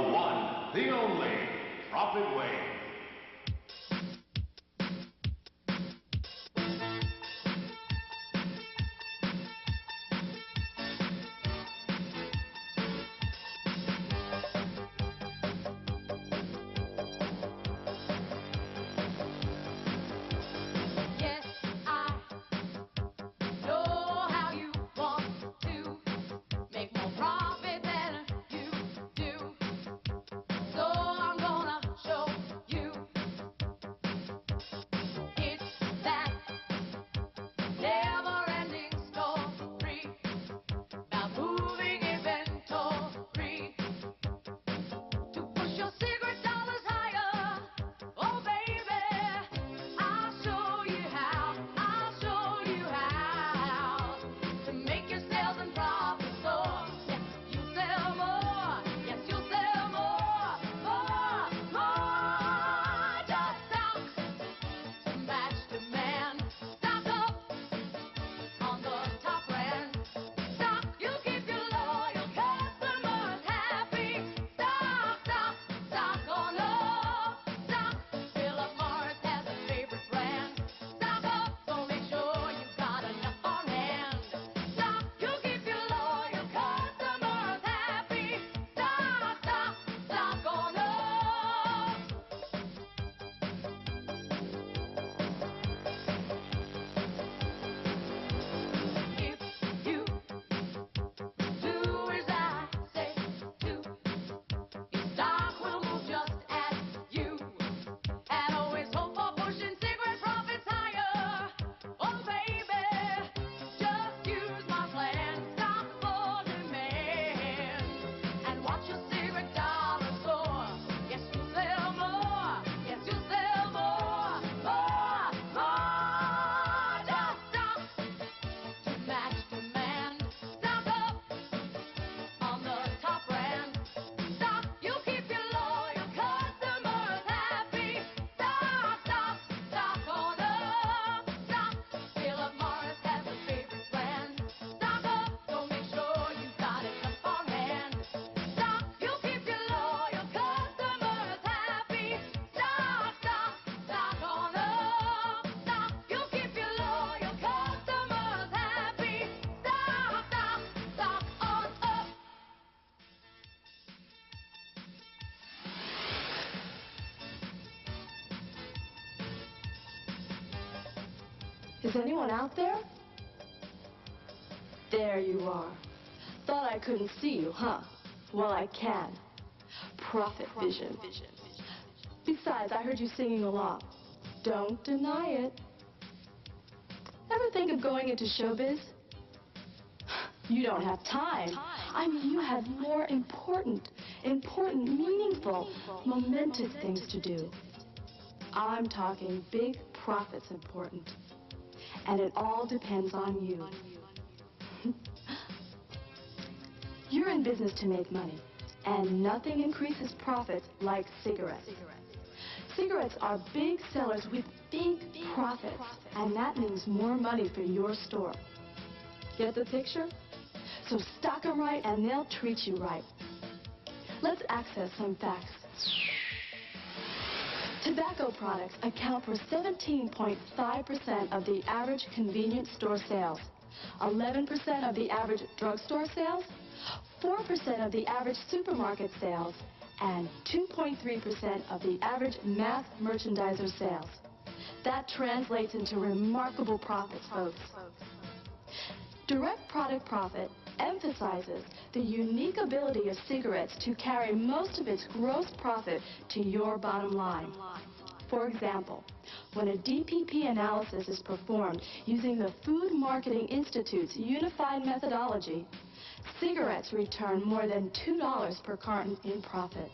The one, the only, Profit Way. Is anyone out there? There you are. Thought I couldn't see you, huh? Well, I can. Profit vision. Besides, I heard you singing along. Don't deny it. Ever think of going into showbiz? You don't have time. I mean, you have more important, meaningful, momentous things to do. I'm talking big profits important. And it all depends on you. You're in business to make money, and nothing increases profits like cigarettes. Cigarettes are big sellers with big profits, and that means more money for your store. Get the picture? So stock them right, and they'll treat you right. Let's access some facts. Tobacco products account for 17.5% of the average convenience store sales, 11% of the average drugstore sales, 4% of the average supermarket sales, and 2.3% of the average mass merchandiser sales. That translates into remarkable profits, folks. Direct product profit emphasizes the unique ability of cigarettes to carry most of its gross profit to your bottom line. For example, when a DPP analysis is performed using the Food Marketing Institute's unified methodology, cigarettes return more than $2 per carton in profit.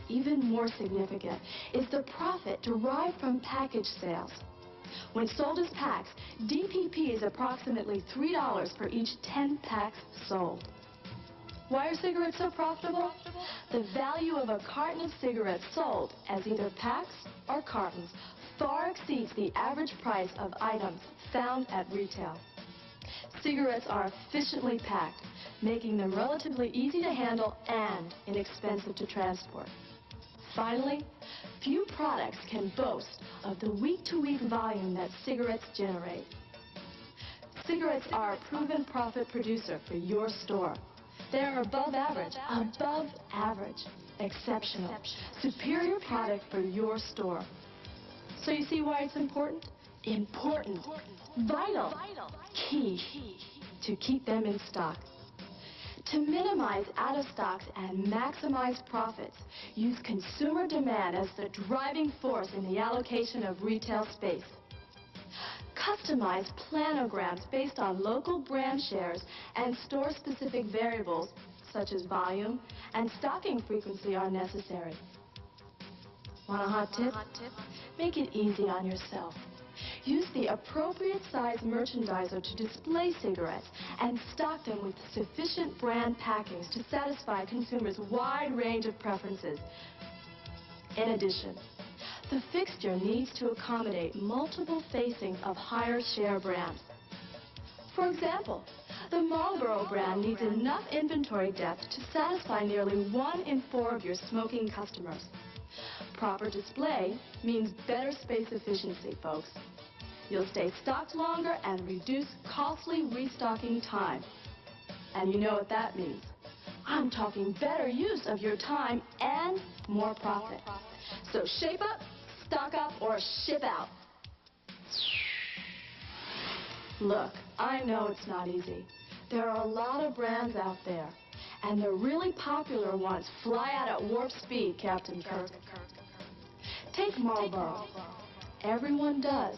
Even more significant is the profit derived from package sales. When sold as packs, DPP is approximately $3 for each 10 packs sold. Why are cigarettes so profitable? The value of a carton of cigarettes sold as either packs or cartons far exceeds the average price of items found at retail. cigarettes are efficiently packed, making them relatively easy to handle and inexpensive to transport. Finally, few products can boast of the week-to-week volume that cigarettes generate. Cigarettes are a proven profit producer for your store. They are above average, exceptional, superior product for your store. So you see why it's important? Important, vital, key to keep them in stock. To minimize out-of-stocks and maximize profits, use consumer demand as the driving force in the allocation of retail space. Customize planograms based on local brand shares and store-specific variables such as volume and stocking frequency are necessary. Want a hot tip? Make it easy on yourself. Use the appropriate size merchandiser to display cigarettes and stock them with sufficient brand packings to satisfy consumers' wide range of preferences. In addition, the fixture needs to accommodate multiple facings of higher share brands. For example, the Marlboro brand needs enough inventory depth to satisfy nearly 1 in 4 of your smoking customers. Proper display means better space efficiency, folks. You'll stay stocked longer and reduce costly restocking time. And you know what that means. I'm talking better use of your time and more profit. So shape up, stock up, or ship out. Look, I know it's not easy. There are a lot of brands out there, and the really popular ones fly out at warp speed, Captain Kirk. Take Marlboro. Everyone does.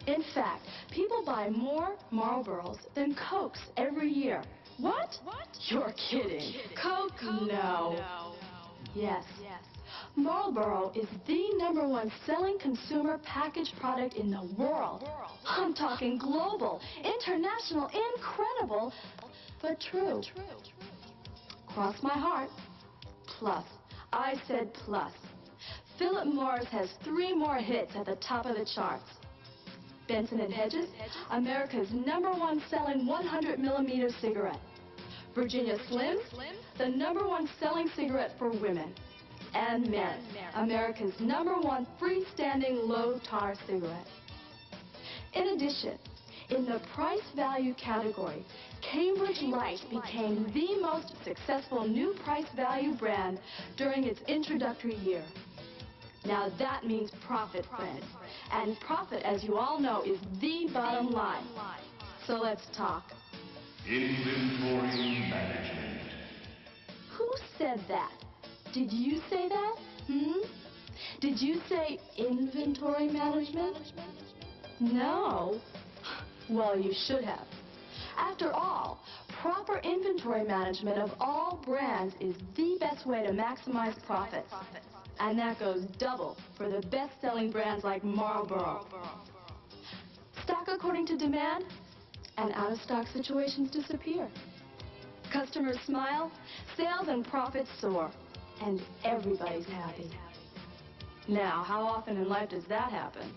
In fact, people buy more Marlboros than Cokes every year. What? You're kidding. Coke? No. Yes. Marlboro is the #1 selling consumer packaged product in the world. I'm talking global, international, incredible, but true. Cross my heart. Plus. I said plus. Philip Morris has 3 more hits at the top of the charts. Benson & Hedges, America's #1 selling 100mm cigarette. Virginia Slims, the #1 selling cigarette for women and men, America's #1 freestanding low-tar cigarette. In addition, in the price-value category, Cambridge Light became the most successful new price-value brand during its introductory year. Now that means profit, friends. And profit, as you all know, is the bottom line. So let's talk. Inventory management. Who said that? Did you say that? Did you say inventory management? No. Well, you should have. After all, proper inventory management of all brands is the best way to maximize profits. And that goes double for the best-selling brands like Marlboro. Stock according to demand, and out-of-stock situations disappear. Customers smile, sales and profits soar, and everybody's happy. Now, how often in life does that happen?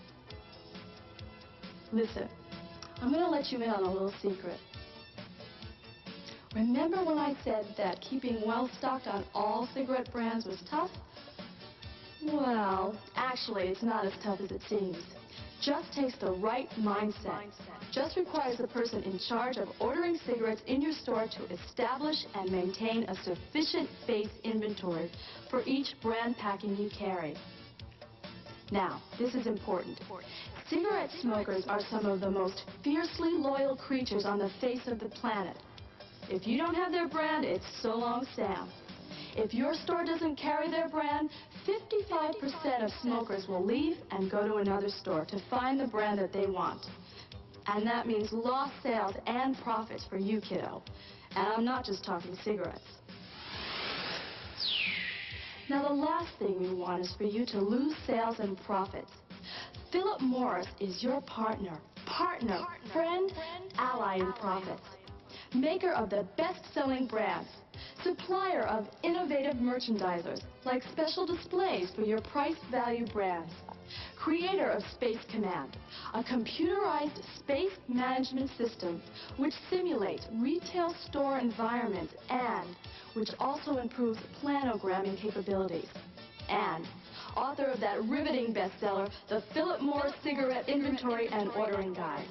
Listen, I'm going to let you in on a little secret. Remember when I said that keeping well-stocked on all cigarette brands was tough? Well, actually, it's not as tough as it seems. Just takes the right mindset. Just requires the person in charge of ordering cigarettes in your store to establish and maintain a sufficient base inventory for each brand packing you carry. Now, this is important. Cigarette smokers are some of the most fiercely loyal creatures on the face of the planet. If you don't have their brand, it's so long, Sam. If your store doesn't carry their brand, 55% of smokers will leave and go to another store to find the brand that they want. And that means lost sales and profits for you, kiddo. And I'm not just talking cigarettes. Now, the last thing we want is for you to lose sales and profits. Philip Morris is your partner, friend, ally in profits. Maker of the best-selling brands. Supplier of innovative merchandisers, like special displays for your price-value brands. creator of Space Command, a computerized space management system which simulates retail store environments and which also improves planogramming capabilities, and author of that riveting bestseller, The Philip Morris Cigarette Inventory and Ordering Guide.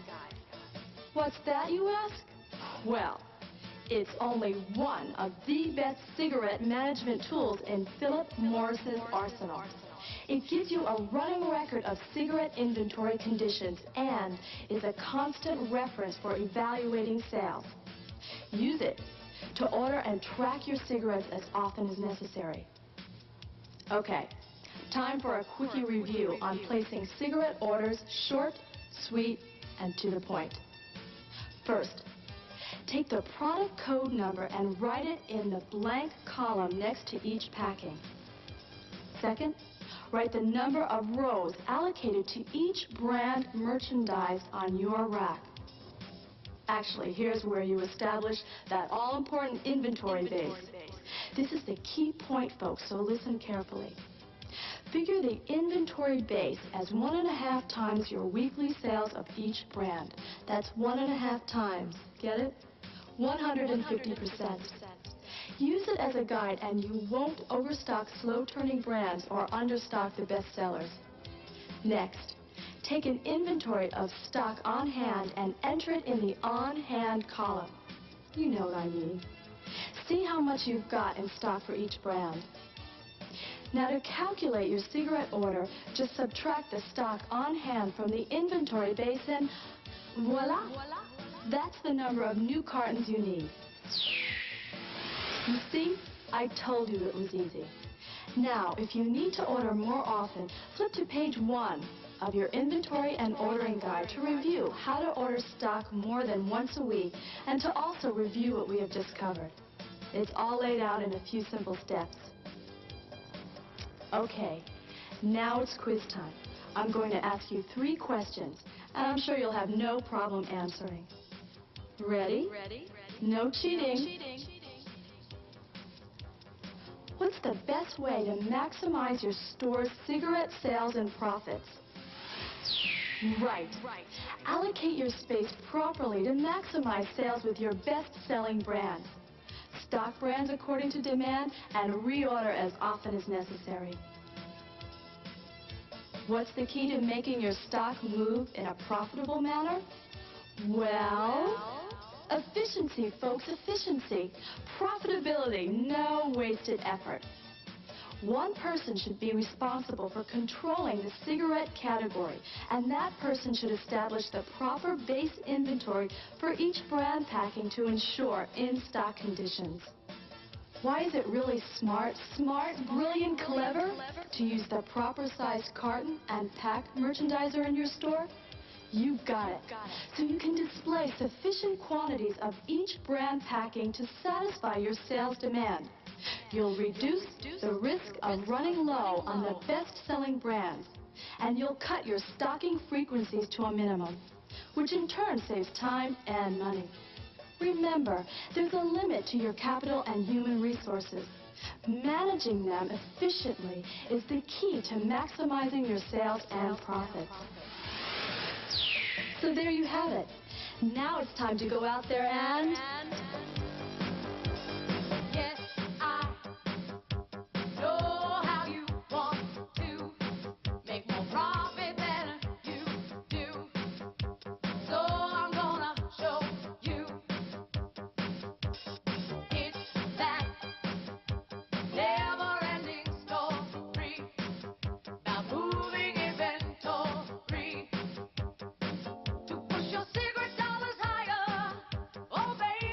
What's that, you ask? Well, it's only one of the best cigarette management tools in Philip Morris's arsenal. It gives you a running record of cigarette inventory conditions and is a constant reference for evaluating sales. Use it to order and track your cigarettes as often as necessary. Okay, time for a quickie review on placing cigarette orders short, sweet, and to the point. First, take the product code number and write it in the blank column next to each packing. Second, write the number of rows allocated to each brand merchandise on your rack. Actually, here's where you establish that all-important inventory base. This is the key point, folks, so listen carefully. Figure the inventory base as 1.5 times your weekly sales of each brand. That's 1.5 times. Get it? 150%. Use it as a guide and you won't overstock slow-turning brands or understock the bestsellers. Next, take an inventory of stock on hand and enter it in the on-hand column. You know what I mean. See how much you've got in stock for each brand. Now to calculate your cigarette order, just subtract the stock on hand from the inventory base and voila! That's the number of new cartons you need. You see, I told you it was easy. Now, if you need to order more often, flip to page 1 of your inventory and ordering guide to review how to order stock more than once a week and to also review what we have just covered. It's all laid out in a few simple steps. Okay, now it's quiz time. I'm going to ask you 3 questions, and I'm sure you'll have no problem answering. Ready? No cheating. What's the best way to maximize your store's cigarette sales and profits? Right. Allocate your space properly to maximize sales with your best-selling brands. Stock brands according to demand and reorder as often as necessary. What's the key to making your stock move in a profitable manner? Well, efficiency, folks, efficiency. Profitability, no wasted effort. One person should be responsible for controlling the cigarette category, and that person should establish the proper base inventory for each brand packing to ensure in-stock conditions. Why is it really smart, brilliant, clever to use the proper size carton and pack merchandiser in your store? You got it. So you can display sufficient quantities of each brand packing to satisfy your sales demand. You'll reduce the risk of running low on the best-selling brands, and you'll cut your stocking frequencies to a minimum, which in turn saves time and money. Remember, there's a limit to your capital and human resources. Managing them efficiently is the key to maximizing your sales and profits. So there you have it. Now it's time to go out there and... Yes, I know how you want to make more profit than you do. So I'm gonna show you. It's that never-ending story about moving inventory to push your cigarette dollars higher. Oh, baby.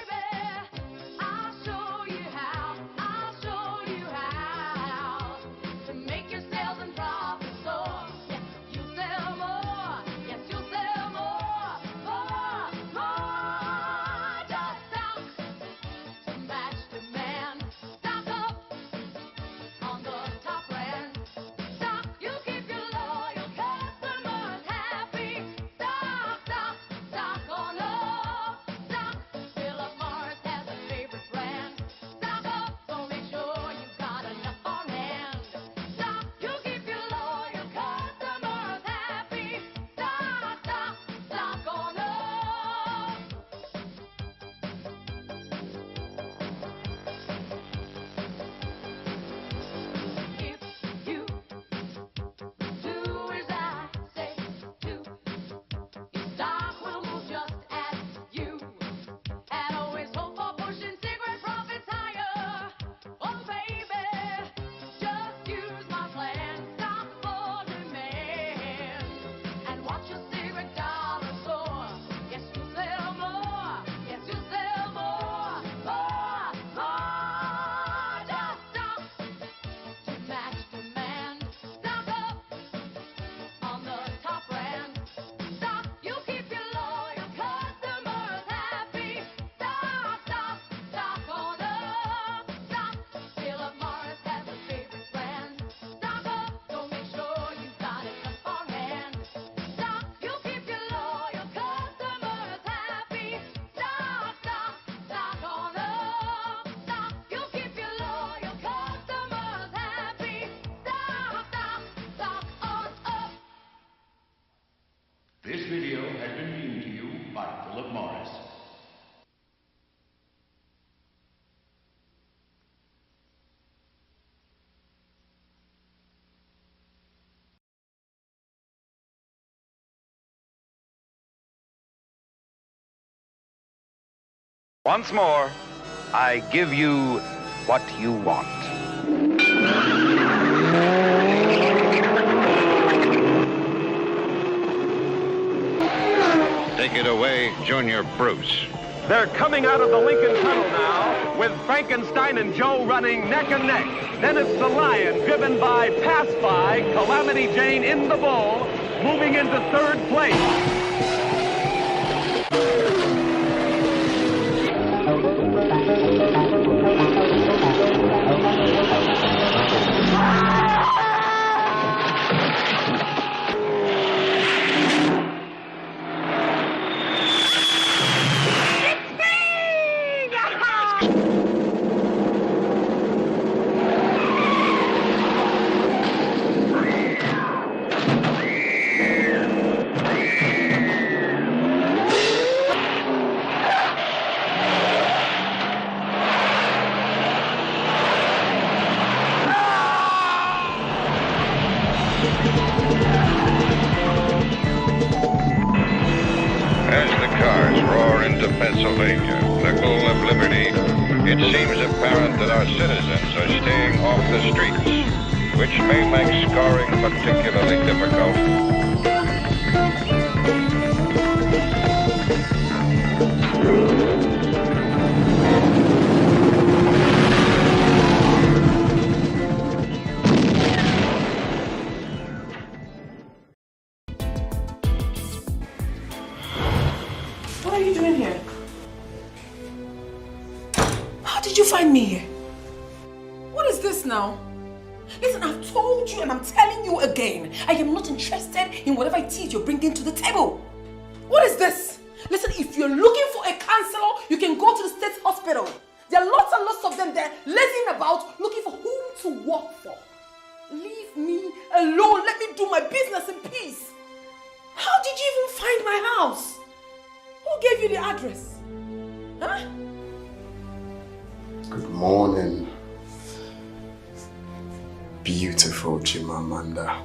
This video has been beamed to you by Philip Morris. Once more, I give you what you want. Take it away, Junior Bruce. They're coming out of the Lincoln Tunnel now, with Frankenstein and Joe running neck and neck. Then it's the Lion, driven by Pass By, Calamity Jane in the Bull, moving into third place. Pennsylvania, the goal of liberty, it seems apparent that our citizens are staying off the streets, which may make scoring particularly difficult. What are you doing here? How did you find me here? What is this now? Listen, I've told you and I'm telling you again, I am not interested in whatever it is you're bringing to the table. What is this? Listen, if you're looking for a counselor, you can go to the state hospital. There are lots and lots of them there lazing about looking for whom to work for. Leave me alone. Let me do my business in peace. How did you even find my house? Who gave you the address? Huh? Good morning, beautiful Chimamanda.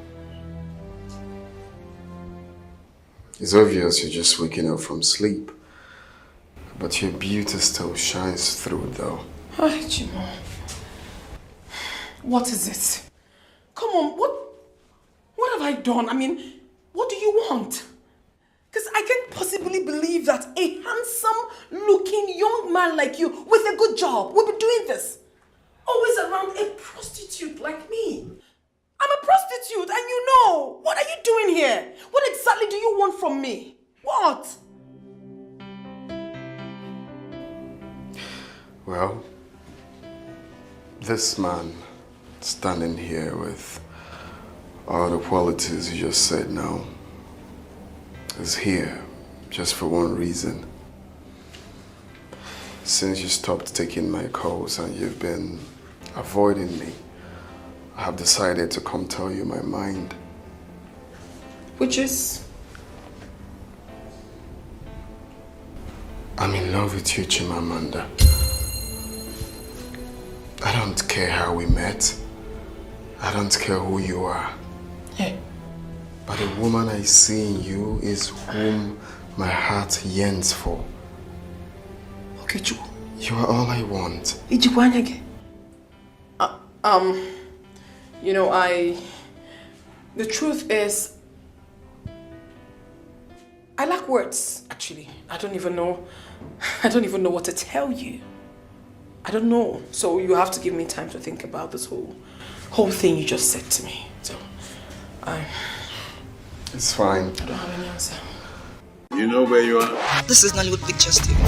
It's obvious you're just waking up from sleep, but your beauty still shines through though. Hi, Chimo. What is it? Come on, what have I done? I mean, what do you want? Because I can't possibly believe that a handsome-looking young man like you with a good job would be doing this. Always around a prostitute like me. I'm a prostitute and you know. What are you doing here? What exactly do you want from me? What? Well, this man standing here with all the qualities you just said now is here just for one reason. Since you stopped taking my calls and you've been avoiding me, I have decided to come tell you my mind. Which is? I'm in love with you, Chimamanda. I don't care how we met. I don't care who you are. Hey. But the woman I see in you is whom my heart yearns for. Okay, Chu. You are all I want. You know, the truth is, I lack words, actually. I don't even know what to tell you. I don't know. So you have to give me time to think about this whole thing you just said to me. So, It's fine. I don't have any answer. You know where you are? This is Nollywood Pictures TV.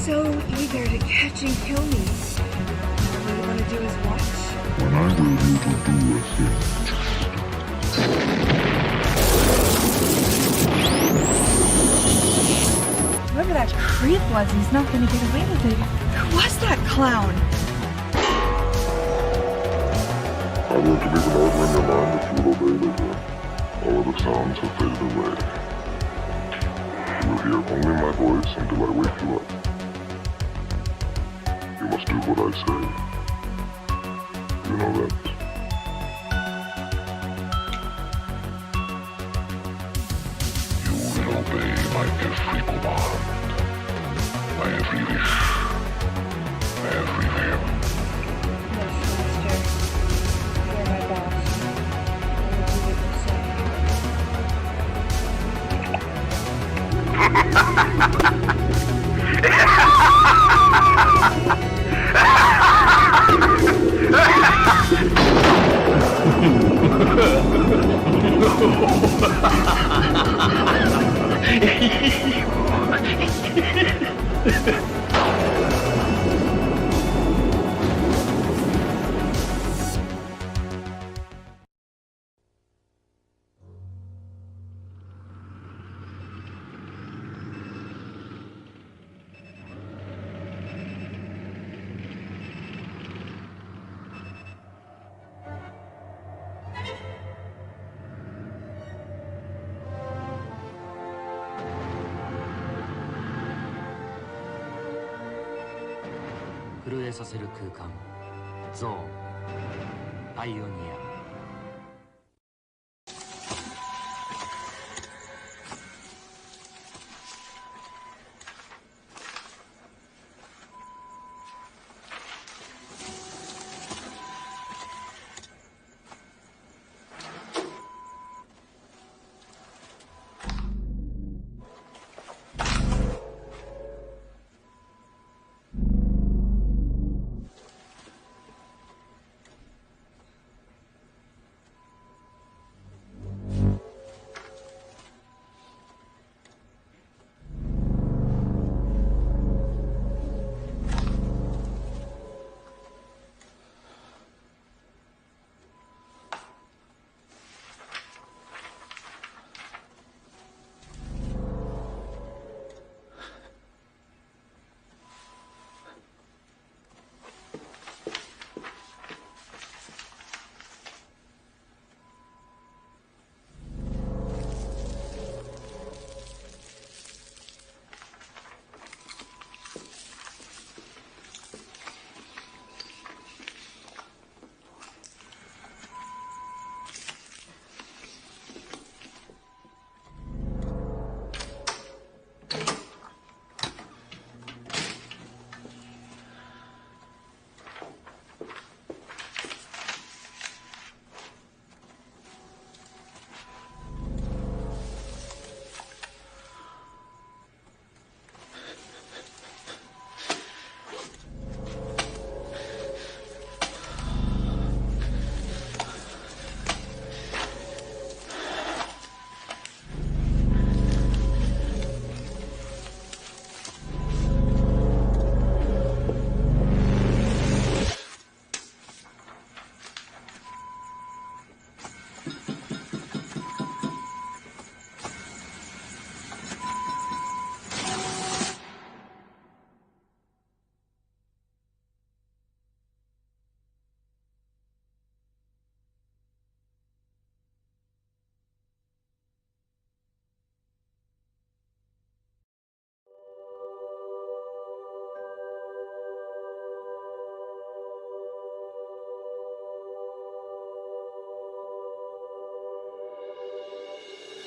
so eager to catch and kill me. All you want to do is watch. When I will you to do a thing. Whoever that creep was, he's not going to get away with it. Who was that clown? I want to leave an order in your mind that you will obey later. All other sounds have faded away. You will hear only my voice until I wake you up. You must do what I say. You know that. You will obey my every command, my every wish, my every whim. Yes, Master. You're my boss. I will do what you say.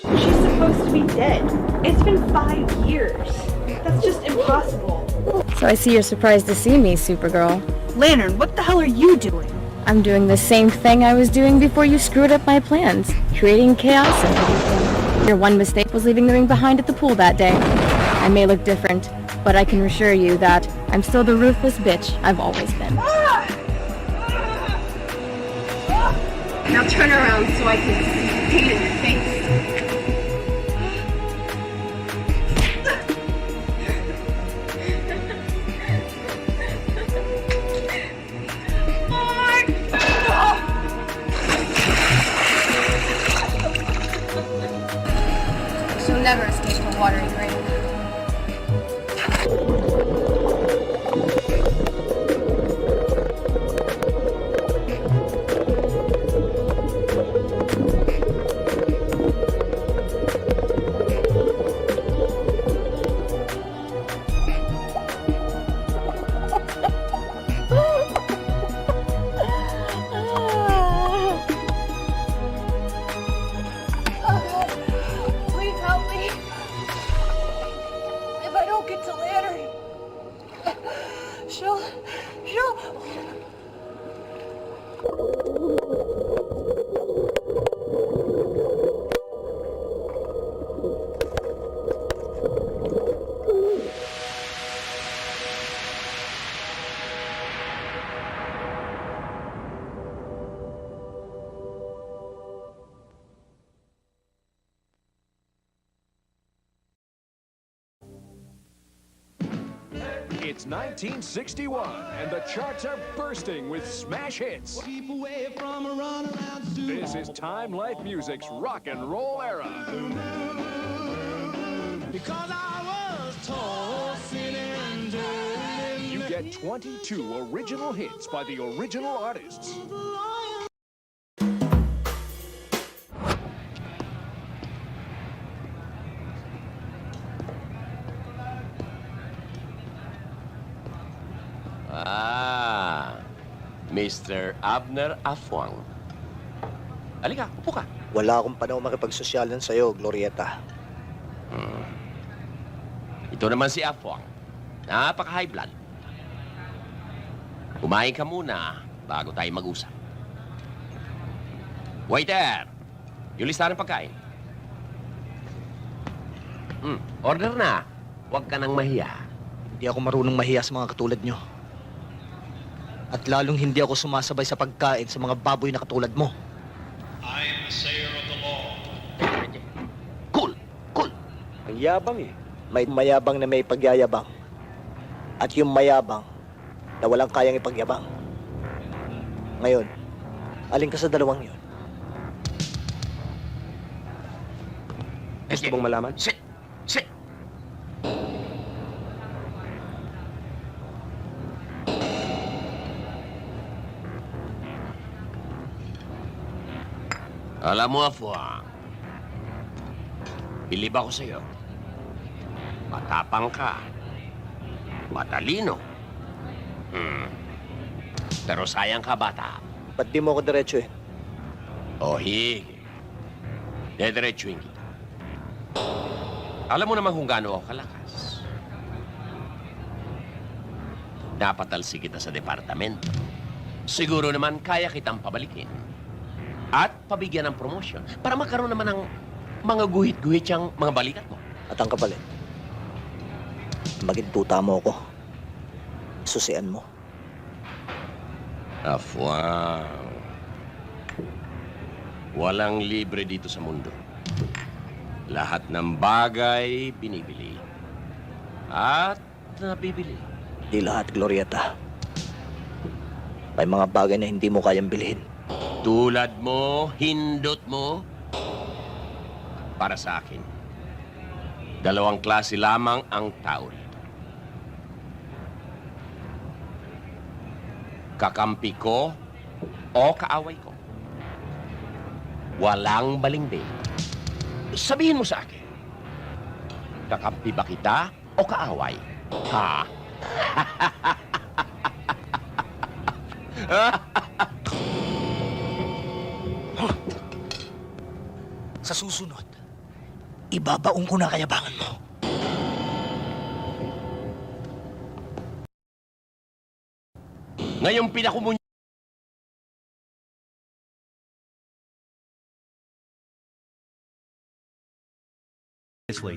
She's supposed to be dead. It's been 5 years. That's just impossible. So I see you're surprised to see me, Supergirl. Lantern, what the hell are you doing? I'm doing the same thing I was doing before you screwed up my plans. Creating chaos and everything. Your one mistake was leaving the ring behind at the pool that day. I may look different, but I can assure you that I'm still the ruthless bitch I've always been. Now turn around so I can see it in your face. escape from watery grave. Please help me. If I don't get to Larry, she'll... It's 1961, and the charts are bursting with smash hits. This is Time Life Music's rock and roll era. You get 22 original hits by the original artists. Mr. Abner Afwang. Halika, upo ka. Wala akong panahon makipagsosyalan sa'yo, Glorieta. Ito naman si Afwang. Napaka-high blood. Kumain ka muna bago tayo mag-usap. Waiter! Yung listahan ng pagkain. Order na. Huwag ka nang mahiya. Hindi ako marunong mahiya sa mga katulad nyo. At lalong hindi ako sumasabay sa pagkain sa mga baboy na katulad mo. I am the sayer of the law. Cool! Ang yabang eh. May mayabang na may pagyayabang. At yung mayabang na walang kayang ipagyabang. Ngayon, alin ka sa dalawang yun? Gusto bang malaman? Sit! Alam mo, Afwang, bilib ako sa'yo. Matapang ka. Matalino. Pero sayang ka, bata. Ba't di mo ako diretso eh? Hige. Dediretsuhin kita. Alam mo naman kung gaano ako kalakas. Napatalsi kita sa departamento. Siguro naman kaya kitang pabalikin. At pabigyan ng promosyon para magkaroon naman ng mga guhit-guhit siyang mga balikat mo. At ang kapalit, maging tuta mo ako. Susian mo. Afwang. Walang libre dito sa mundo. Lahat ng bagay binibili. At nabibili. Di lahat, Glorieta. May mga bagay na hindi mo kayang bilhin. Tulad mo, hindot mo. Para sa akin, dalawang klase lamang ang tao rito. Kakampi ko o kaaway ko. Walang balimbing. Sabihin mo sa akin, kakampi ba kita o kaaway? Ha? Sa susunod, ibabaong ko na kayabangan mo. Ngayong pinakumun...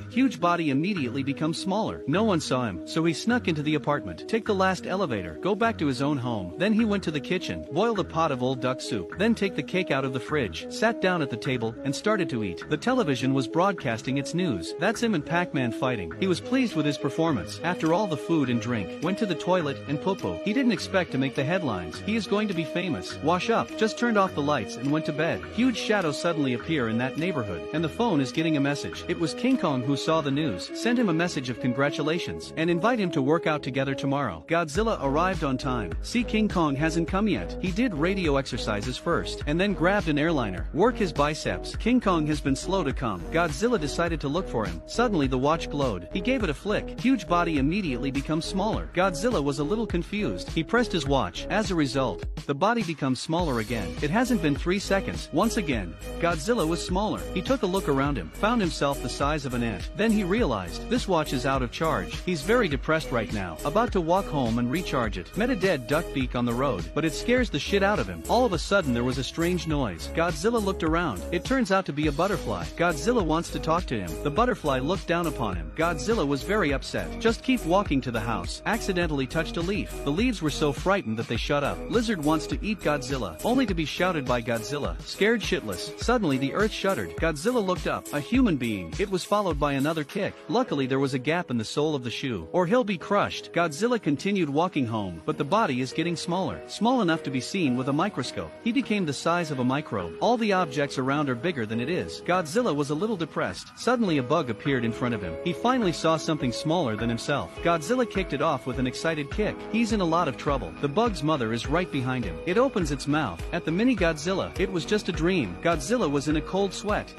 Huge body immediately becomes smaller. No one saw him, so he snuck into the apartment, take the last elevator, go back to his own home. Then he went to the kitchen, boiled a pot of old duck soup, then take the cake out of the fridge, sat down at the table, and started to eat. The television was broadcasting its news. That's him and Pac-Man fighting. He was pleased with his performance. After all the food and drink, went to the toilet and popo. He didn't expect to make the headlines. He is going to be famous. Wash up. Just turned off the lights and went to bed. Huge shadows suddenly appear in that neighborhood, and the phone is getting a message. It was King Kong, who saw the news, sent him a message of congratulations and invite him to work out together tomorrow. Godzilla arrived on time. See, King Kong hasn't come yet. He did radio exercises first and then grabbed an airliner. Work his biceps. King Kong has been slow to come. Godzilla decided to look for him. Suddenly the watch glowed. He gave it a flick. Huge body immediately becomes smaller. Godzilla was a little confused. He pressed his watch. As a result, the body becomes smaller again. It hasn't been 3 seconds. Once again, Godzilla was smaller. He took a look around him, found himself the size of an ant. Then he realized this watch is out of charge. He's very depressed right now, about to walk home and recharge it. Met a dead duck beak on the road, but it scares the shit out of him. All of a sudden there was a strange noise. Godzilla looked around. It turns out to be a butterfly. Godzilla wants to talk to him. The butterfly looked down upon him. Godzilla was very upset. Just keep walking to the house. Accidentally touched a leaf. The leaves were so frightened that they shut up. Lizard wants to eat Godzilla, only to be shouted by Godzilla. Scared shitless. Suddenly the earth shuddered. Godzilla looked up. A human being. It was followed by another kick. Luckily there was a gap in the sole of the shoe, or he'll be crushed. Godzilla continued walking home, but the body is getting smaller. Small enough to be seen with a microscope. He became the size of a microbe. All the objects around are bigger than it is. Godzilla was a little depressed. Suddenly a bug appeared in front of him. He finally saw something smaller than himself. Godzilla kicked it off with an excited kick. He's in a lot of trouble. The bug's mother is right behind him. It opens its mouth at the mini Godzilla. It was just a dream. Godzilla was in a cold sweat.